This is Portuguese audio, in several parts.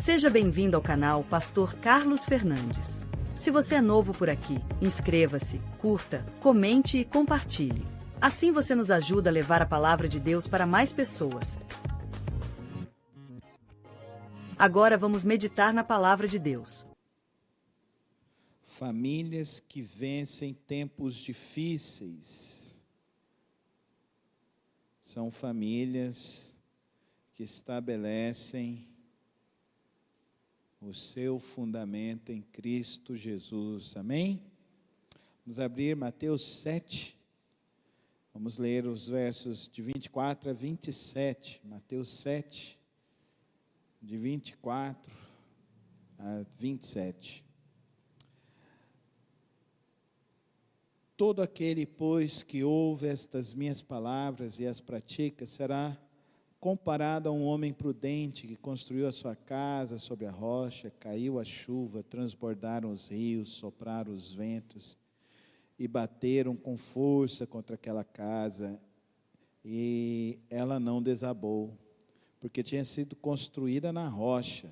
Seja bem-vindo ao canal Pastor Carlos Fernandes. Se você é novo por aqui, inscreva-se, curta, comente e compartilhe. Assim você nos ajuda a levar a palavra de Deus para mais pessoas. Agora vamos meditar na palavra de Deus. Famílias que vencem tempos difíceis são famílias que estabelecem o seu fundamento em Cristo Jesus. Amém? Vamos abrir Mateus 7. Vamos ler os versos de 24 a 27. Mateus 7, de 24 a 27. Todo aquele, pois, que ouve estas minhas palavras e as pratica, será comparado a um homem prudente que construiu a sua casa sobre a rocha, caiu a chuva, transbordaram os rios, sopraram os ventos e bateram com força contra aquela casa, e ela não desabou, porque tinha sido construída na rocha.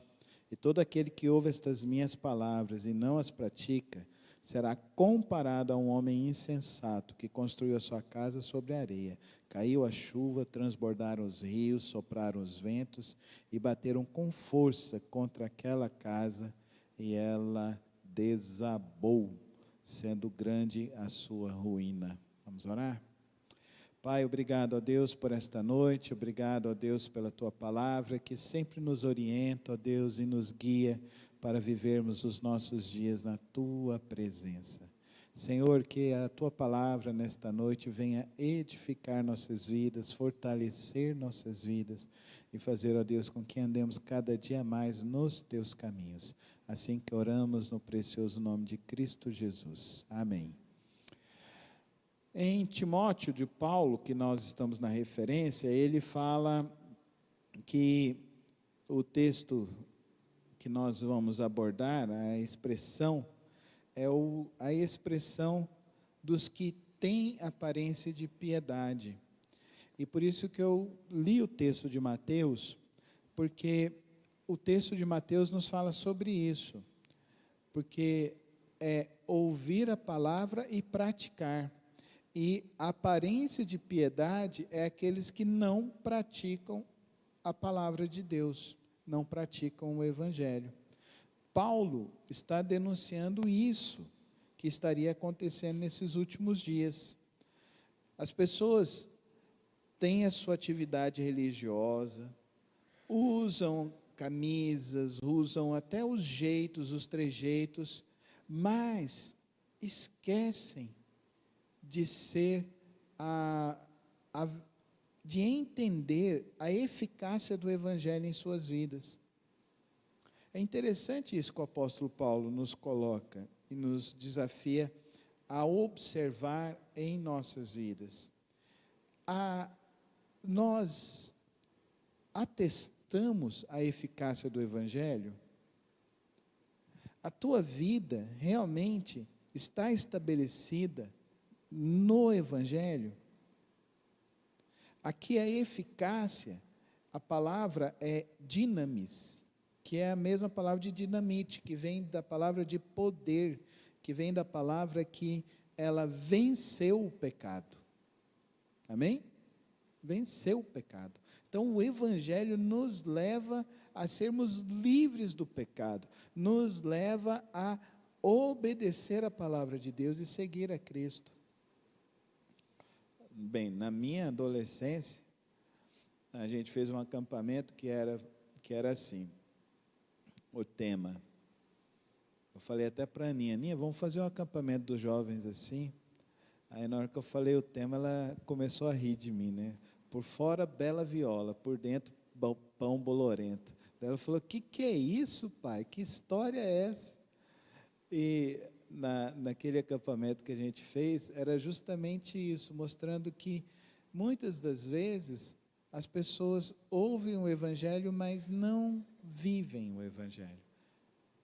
E todo aquele que ouve estas minhas palavras e não as pratica, será comparado a um homem insensato que construiu a sua casa sobre a areia. Caiu a chuva, transbordaram os rios, sopraram os ventos e bateram com força contra aquela casa, e ela desabou, sendo grande a sua ruína. Vamos orar? Pai, obrigado a Deus por esta noite, obrigado a Deus pela Tua palavra, que sempre nos orienta, ó Deus, e nos guia para vivermos os nossos dias na Tua presença. Senhor, que a Tua palavra nesta noite venha edificar nossas vidas, fortalecer nossas vidas e fazer, ó Deus, com que andemos cada dia mais nos Teus caminhos. Assim que oramos no precioso nome de Cristo Jesus. Amém. Em Timóteo de Paulo, que nós estamos na referência, ele fala que o texto que nós vamos abordar, a expressão, é a expressão dos que têm aparência de piedade. E por isso que eu li o texto de Mateus, porque o texto de Mateus nos fala sobre isso, porque é ouvir a palavra e praticar. E a aparência de piedade é aqueles que não praticam a palavra de Deus, não praticam o Evangelho. Paulo está denunciando isso que estaria acontecendo nesses últimos dias. As pessoas têm a sua atividade religiosa, usam camisas, usam até os jeitos, os trejeitos, mas esquecem de ser de entender a eficácia do Evangelho em suas vidas. É interessante isso que o apóstolo Paulo nos coloca e nos desafia a observar em nossas vidas. Nós atestamos a eficácia do Evangelho? A tua vida realmente está estabelecida no Evangelho? Aqui a eficácia, a palavra é dinamis, que é a mesma palavra de dinamite, que vem da palavra de poder, que vem da palavra que ela venceu o pecado. Amém? Venceu o pecado. Então o Evangelho nos leva a sermos livres do pecado, nos leva a obedecer a palavra de Deus e seguir a Cristo. Bem, na minha adolescência, a gente fez um acampamento que era assim, o tema. Eu falei até para a Aninha, vamos fazer um acampamento dos jovens assim? Aí na hora que eu falei o tema, ela começou a rir de mim, né? Por fora, bela viola, por dentro, pão bolorento. Daí ela falou, que é isso, pai? Que história é essa? E naquele acampamento que a gente fez, era justamente isso, mostrando que muitas das vezes as pessoas ouvem o Evangelho, mas não vivem o Evangelho.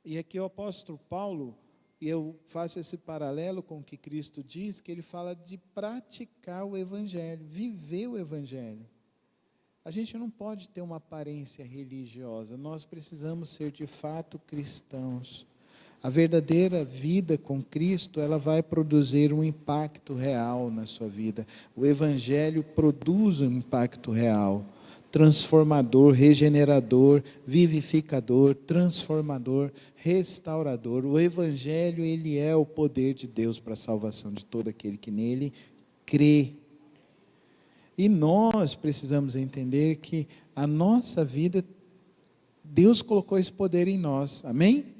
E aqui o apóstolo Paulo, e eu faço esse paralelo com o que Cristo diz, que ele fala de praticar o Evangelho, viver o Evangelho. A gente não pode ter uma aparência religiosa, nós precisamos ser de fato cristãos. A verdadeira vida com Cristo, ela vai produzir um impacto real na sua vida. O Evangelho produz um impacto real, transformador, regenerador, vivificador, transformador, restaurador. O Evangelho, ele é o poder de Deus para a salvação de todo aquele que nele crê. E nós precisamos entender que a nossa vida, Deus colocou esse poder em nós, amém?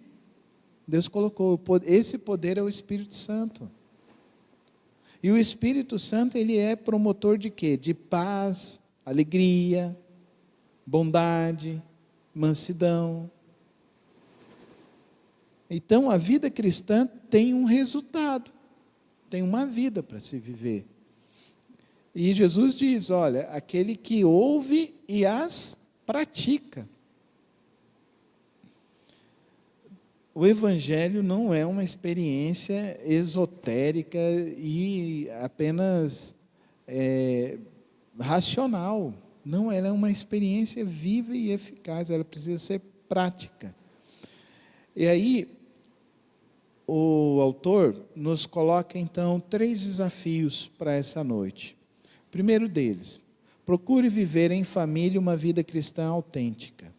Deus colocou, esse poder é o Espírito Santo. E o Espírito Santo, ele é promotor de quê? De paz, alegria, bondade, mansidão. Então, a vida cristã tem um resultado, tem uma vida para se viver. E Jesus diz, olha, aquele que ouve e as pratica. O Evangelho não é uma experiência esotérica e apenas racional. Não, ela é uma experiência viva e eficaz, ela precisa ser prática. E aí, o autor nos coloca então 3 desafios para essa noite. Primeiro deles, procure viver em família uma vida cristã autêntica.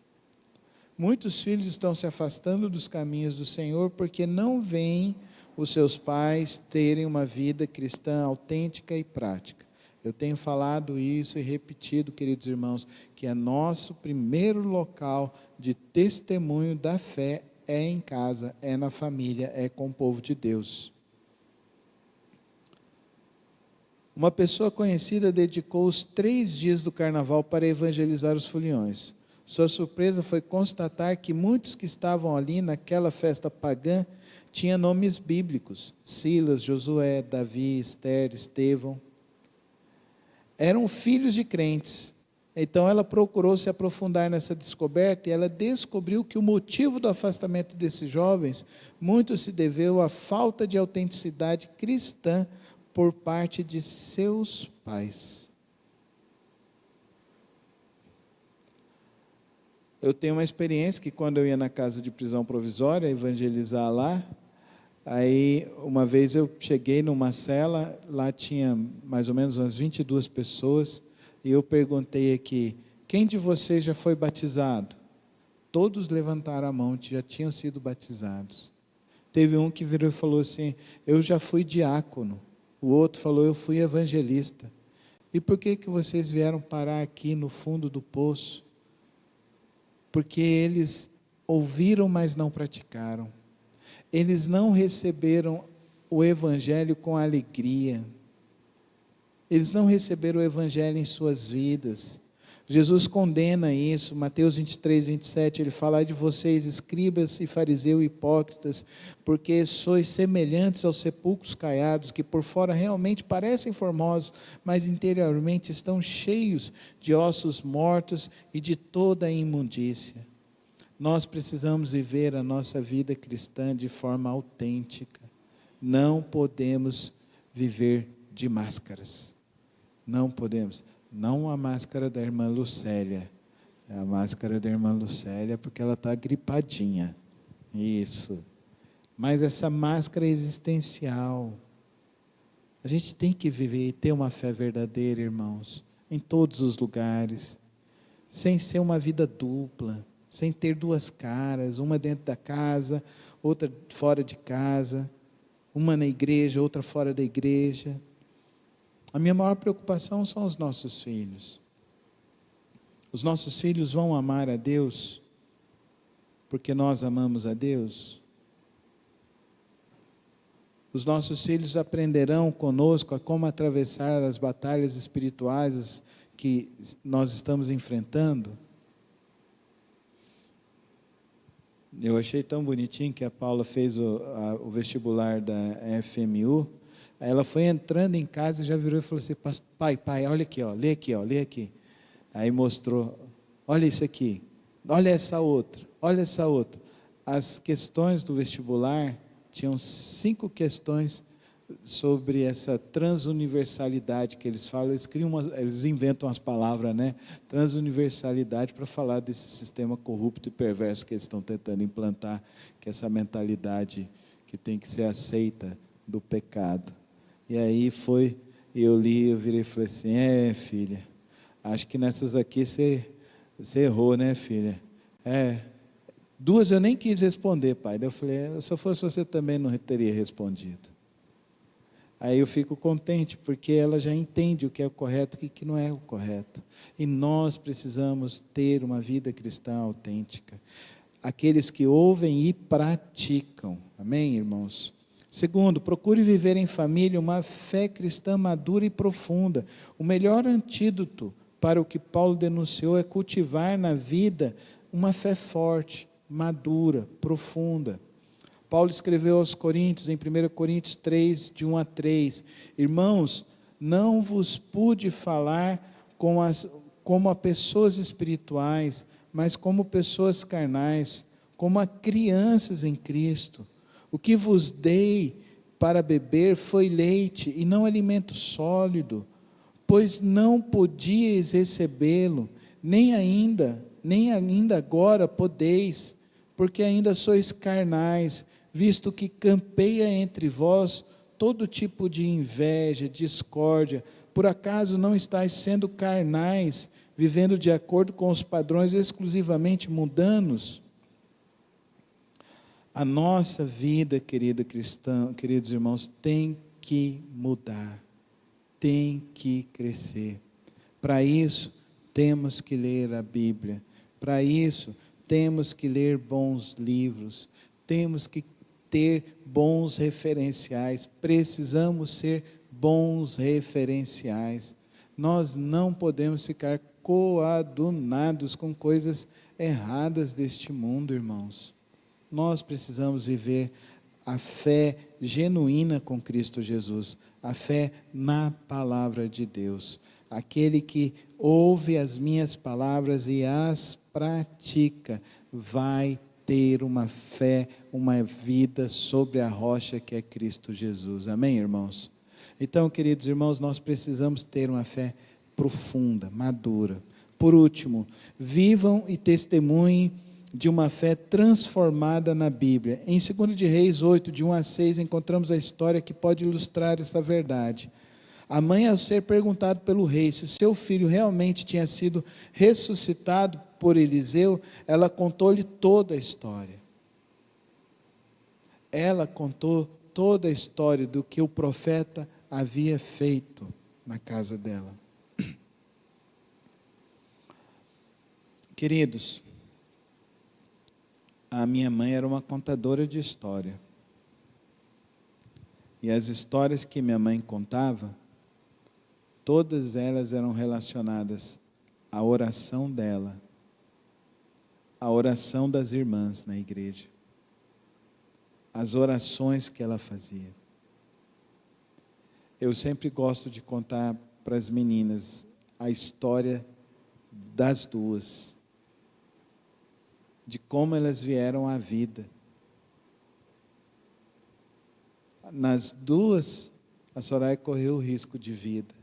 Muitos filhos estão se afastando dos caminhos do Senhor porque não veem os seus pais terem uma vida cristã autêntica e prática. Eu tenho falado isso e repetido, queridos irmãos, que é nosso primeiro local de testemunho da fé é em casa, é na família, é com o povo de Deus. Uma pessoa conhecida dedicou os 3 dias do carnaval para evangelizar os foliões. Sua surpresa foi constatar que muitos que estavam ali naquela festa pagã tinham nomes bíblicos: Silas, Josué, Davi, Esther, Estevão. Eram filhos de crentes. Então ela procurou se aprofundar nessa descoberta e ela descobriu que o motivo do afastamento desses jovens muito se deveu à falta de autenticidade cristã por parte de seus pais. Eu tenho uma experiência que quando eu ia na casa de prisão provisória, evangelizar lá, aí uma vez eu cheguei numa cela, lá tinha mais ou menos umas 22 pessoas, e eu perguntei aqui, quem de vocês já foi batizado? Todos levantaram a mão, já tinham sido batizados. Teve um que virou e falou assim, eu já fui diácono. O outro falou, eu fui evangelista. E por que vocês vieram parar aqui no fundo do poço? Porque eles ouviram, mas não praticaram. Eles não receberam o Evangelho com alegria. Eles não receberam o Evangelho em suas vidas. Jesus condena isso, Mateus 23, 27, ele fala de vocês, escribas e fariseus hipócritas, porque sois semelhantes aos sepulcros caiados, que por fora realmente parecem formosos, mas interiormente estão cheios de ossos mortos e de toda a imundícia. Nós precisamos viver a nossa vida cristã de forma autêntica. Não podemos viver de máscaras. Não podemos. Não a máscara da irmã Lucélia. É a máscara da irmã Lucélia porque ela está gripadinha. Isso. Mas essa máscara é existencial. A gente tem que viver e ter uma fé verdadeira, irmãos, em todos os lugares, sem ser uma vida dupla, sem ter 2 caras, uma dentro da casa, outra fora de casa, uma na igreja, outra fora da igreja. A minha maior preocupação são os nossos filhos. Os nossos filhos vão amar a Deus porque nós amamos a Deus? Os nossos filhos aprenderão conosco a como atravessar as batalhas espirituais que nós estamos enfrentando? Eu achei tão bonitinho que a Paula fez o vestibular da FMU. Aí ela foi entrando em casa e já virou e falou assim, pai, olha aqui, ó, lê aqui. Aí mostrou, olha isso aqui, olha essa outra. As questões do vestibular tinham 5 questões sobre essa transuniversalidade que eles falam. Eles inventam as palavras, né? Transuniversalidade, para falar desse sistema corrupto e perverso que eles estão tentando implantar, que é essa mentalidade que tem que ser aceita do pecado. E aí eu li, eu virei e falei assim: filha, acho que nessas aqui você errou, né, filha? Duas eu nem quis responder, pai. Daí eu falei: se eu fosse você também não teria respondido. Aí eu fico contente, porque ela já entende o que é o correto e o que não é o correto. E nós precisamos ter uma vida cristã autêntica. Aqueles que ouvem e praticam. Amém, irmãos? Segundo, procure viver em família uma fé cristã madura e profunda. O melhor antídoto para o que Paulo denunciou é cultivar na vida uma fé forte, madura, profunda. Paulo escreveu aos Coríntios, em 1 Coríntios 3, de 1 a 3, irmãos, não vos pude falar como a pessoas espirituais, mas como pessoas carnais, como a crianças em Cristo. O que vos dei para beber foi leite e não alimento sólido, pois não podíeis recebê-lo, nem ainda agora podeis, porque ainda sois carnais, visto que campeia entre vós todo tipo de inveja, discórdia. Por acaso não estáis sendo carnais, vivendo de acordo com os padrões exclusivamente mundanos? A nossa vida, queridos irmãos, tem que mudar, tem que crescer. Para isso, temos que ler a Bíblia. Para isso, temos que ler bons livros. Temos que ter bons referenciais. Precisamos ser bons referenciais. Nós não podemos ficar coadunados com coisas erradas deste mundo, irmãos. Nós precisamos viver a fé genuína com Cristo Jesus, a fé na palavra de Deus. Aquele que ouve as minhas palavras e as pratica, vai ter uma fé, uma vida sobre a rocha que é Cristo Jesus. Amém, irmãos? Então, queridos irmãos, nós precisamos ter uma fé profunda, madura. Por último, vivam e testemunhem de uma fé transformada na Bíblia. Em 2 de Reis 8, de 1 a 6, encontramos a história que pode ilustrar essa verdade. A mãe, ao ser perguntado pelo rei se seu filho realmente tinha sido ressuscitado por Eliseu, ela contou-lhe toda a história. Ela contou toda a história do que o profeta havia feito na casa dela. Queridos, a minha mãe era uma contadora de história. E as histórias que minha mãe contava, todas elas eram relacionadas à oração dela, à oração das irmãs na igreja, as orações que ela fazia. Eu sempre gosto de contar para as meninas a história das duas, de como elas vieram à vida. Nas duas, a Soraya correu o risco de vida.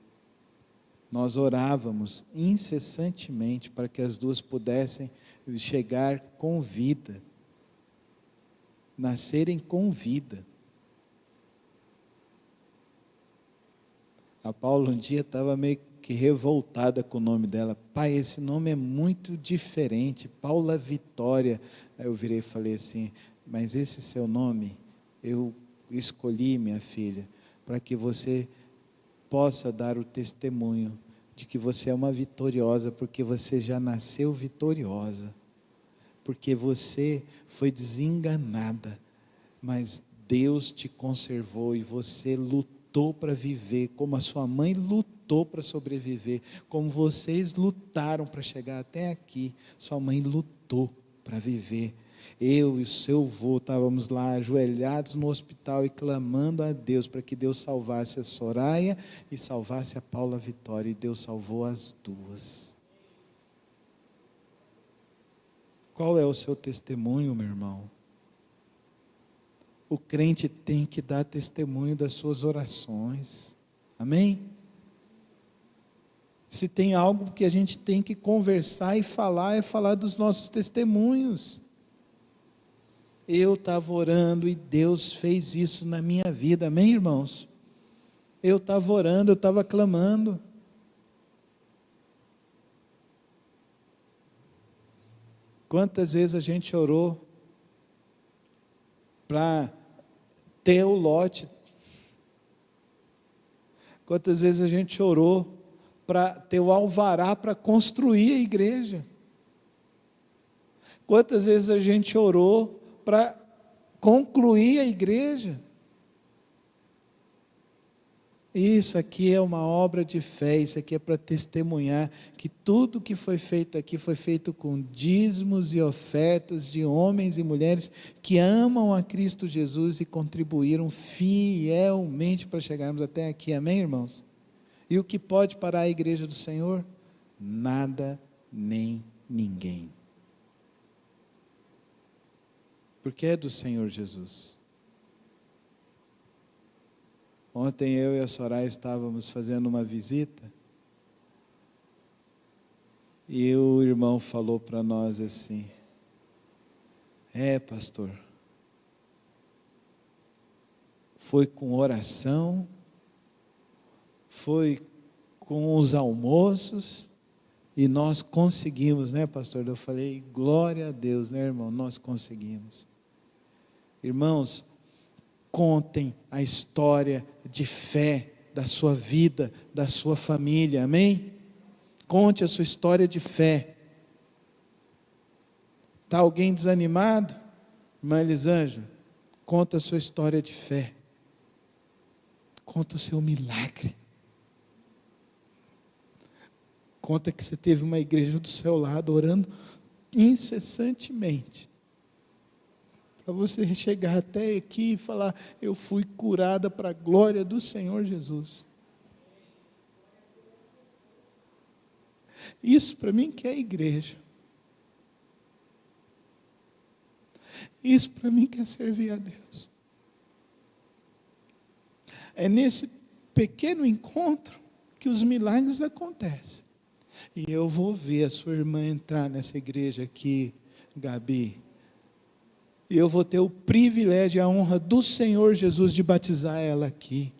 Nós orávamos incessantemente para que as duas pudessem chegar com vida, nascerem com vida. A Paula um dia estava meio que revoltada com o nome dela. Pai, esse nome é muito diferente, Paula Vitória. Aí eu virei e falei assim: mas esse seu nome, eu escolhi, minha filha, para que você possa dar o testemunho de que você é uma vitoriosa, porque você já nasceu vitoriosa, porque você foi desenganada, mas Deus te conservou e você lutou para viver, como a sua mãe lutou para sobreviver, como vocês lutaram para chegar até aqui, sua mãe lutou para viver. Eu e o seu avô estávamos lá ajoelhados no hospital e clamando a Deus para que Deus salvasse a Soraya e salvasse a Paula Vitória, e Deus salvou as duas. Qual é o seu testemunho, meu irmão? O crente tem que dar testemunho das suas orações. Amém? Se tem algo que a gente tem que conversar e falar, é falar dos nossos testemunhos. Eu estava orando e Deus fez isso na minha vida, amém, irmãos? Eu estava orando, eu estava clamando. Quantas vezes a gente orou para ter o lote? Quantas vezes a gente orou para ter o alvará para construir a igreja? Quantas vezes a gente orou para concluir a igreja? Isso aqui é uma obra de fé, isso aqui é para testemunhar que tudo que foi feito aqui foi feito com dízimos e ofertas de homens e mulheres que amam a Cristo Jesus e contribuíram fielmente para chegarmos até aqui, amém, irmãos? E o que pode parar a igreja do Senhor? Nada nem ninguém. Porque é do Senhor Jesus. Ontem eu e a Soraya estávamos fazendo uma visita e o irmão falou para nós assim: pastor, foi com oração, foi com os almoços e nós conseguimos, né, pastor? Eu falei, glória a Deus, né, irmão? Nós conseguimos. Irmãos, contem a história de fé da sua vida, da sua família, amém? Conte a sua história de fé. Está alguém desanimado? Irmã Elisângela, conta a sua história de fé. Conta o seu milagre. Conta que você teve uma igreja do seu lado orando incessantemente. Para você chegar até aqui e falar, eu fui curada para a glória do Senhor Jesus. Isso para mim que é igreja. Isso para mim que é servir a Deus. É nesse pequeno encontro que os milagres acontecem. E eu vou ver a sua irmã entrar nessa igreja aqui, Gabi. E eu vou ter o privilégio e a honra do Senhor Jesus de batizar ela aqui.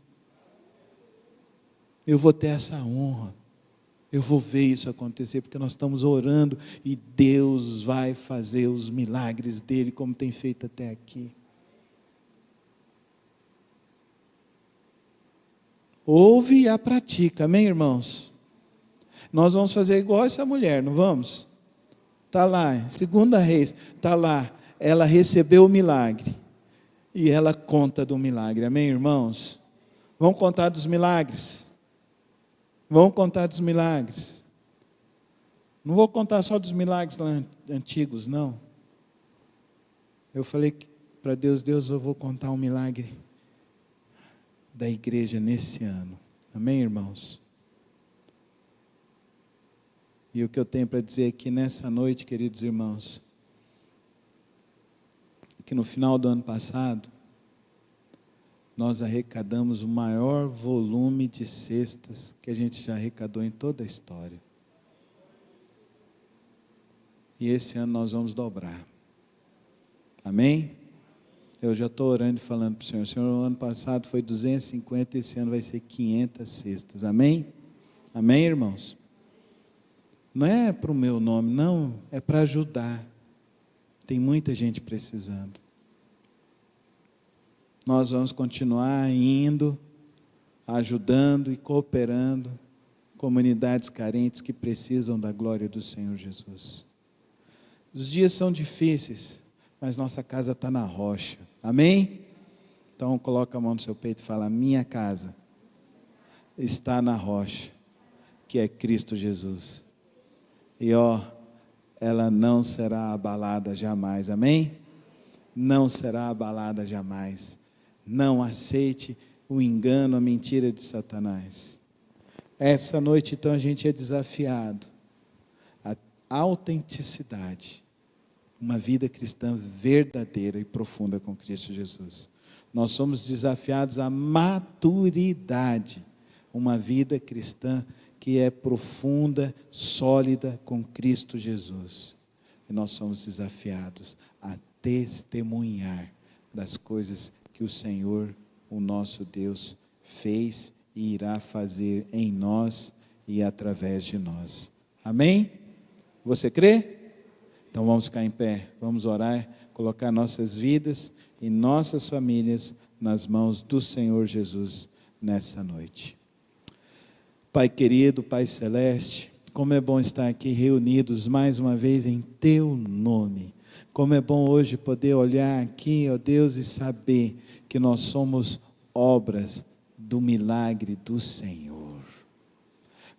Eu vou ter essa honra. Eu vou ver isso acontecer, porque nós estamos orando e Deus vai fazer os milagres dele, como tem feito até aqui. Ouve e a pratica, amém, irmãos? Nós vamos fazer igual essa mulher, não vamos? Está lá, 2 Reis, está lá. Ela recebeu o milagre e ela conta do milagre, amém, irmãos? Vamos contar dos milagres? Vamos contar dos milagres. Não vou contar só dos milagres lá antigos, não. Eu falei para Deus, eu vou contar um milagre da igreja nesse ano, amém, irmãos? E o que eu tenho para dizer aqui nessa noite, queridos irmãos, que no final do ano passado, nós arrecadamos o maior volume de cestas que a gente já arrecadou em toda a história. E esse ano nós vamos dobrar. Amém? Eu já estou orando e falando para o Senhor, o ano passado foi 250, esse ano vai ser 500 cestas. Amém? Amém, irmãos? Não é para o meu nome, não, é para ajudar. Tem muita gente precisando. Nós vamos continuar indo, ajudando e cooperando comunidades carentes que precisam da glória do Senhor Jesus. Os dias são difíceis, mas nossa casa está na rocha. Amém? Então coloca a mão no seu peito e fala, minha casa está na rocha, que é Cristo Jesus. E ela não será abalada jamais, amém? Não será abalada jamais. Não aceite o engano, a mentira de Satanás. Essa noite, então, a gente é desafiado à autenticidade, uma vida cristã verdadeira e profunda com Cristo Jesus. Nós somos desafiados à maturidade, uma vida cristã que é profunda, sólida com Cristo Jesus. E nós somos desafiados a testemunhar das coisas que o Senhor, o nosso Deus, fez e irá fazer em nós e através de nós. Amém? Você crê? Então vamos ficar em pé, vamos orar, colocar nossas vidas e nossas famílias nas mãos do Senhor Jesus nessa noite. Pai querido, Pai celeste, como é bom estar aqui reunidos mais uma vez em Teu nome. Como é bom hoje poder olhar aqui, ó Deus, e saber que nós somos obras do milagre do Senhor.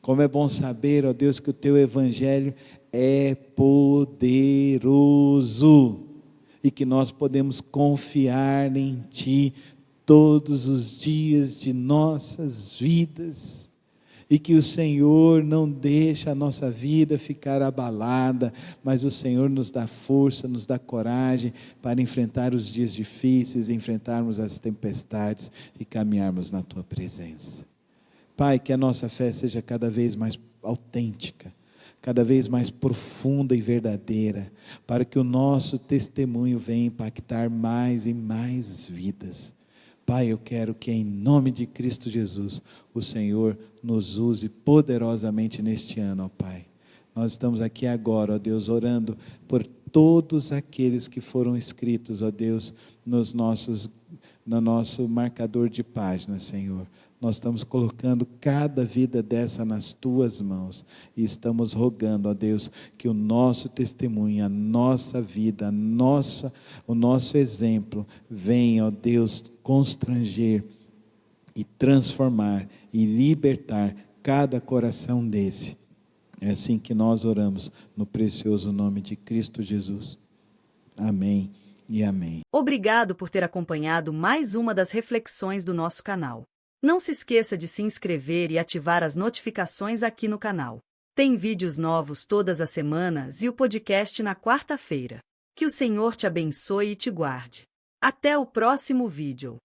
Como é bom saber, ó Deus, que o Teu Evangelho é poderoso e que nós podemos confiar em Ti todos os dias de nossas vidas. E que o Senhor não deixa a nossa vida ficar abalada, mas o Senhor nos dá força, nos dá coragem para enfrentar os dias difíceis, enfrentarmos as tempestades e caminharmos na Tua presença. Pai, que a nossa fé seja cada vez mais autêntica, cada vez mais profunda e verdadeira, para que o nosso testemunho venha impactar mais e mais vidas. Pai, eu quero que em nome de Cristo Jesus, o Senhor nos use poderosamente neste ano, ó Pai. Nós estamos aqui agora, ó Deus, orando por todos aqueles que foram inscritos, ó Deus, no nosso marcador de página, Senhor. Nós estamos colocando cada vida dessa nas Tuas mãos e estamos rogando, ó Deus, que o nosso testemunho, a nossa vida, o nosso exemplo venha, ó Deus, constranger e transformar e libertar cada coração desse. É assim que nós oramos no precioso nome de Cristo Jesus. Amém e amém. Obrigado por ter acompanhado mais uma das reflexões do nosso canal. Não se esqueça de se inscrever e ativar as notificações aqui no canal. Tem vídeos novos todas as semanas e o podcast na quarta-feira. Que o Senhor te abençoe e te guarde. Até o próximo vídeo.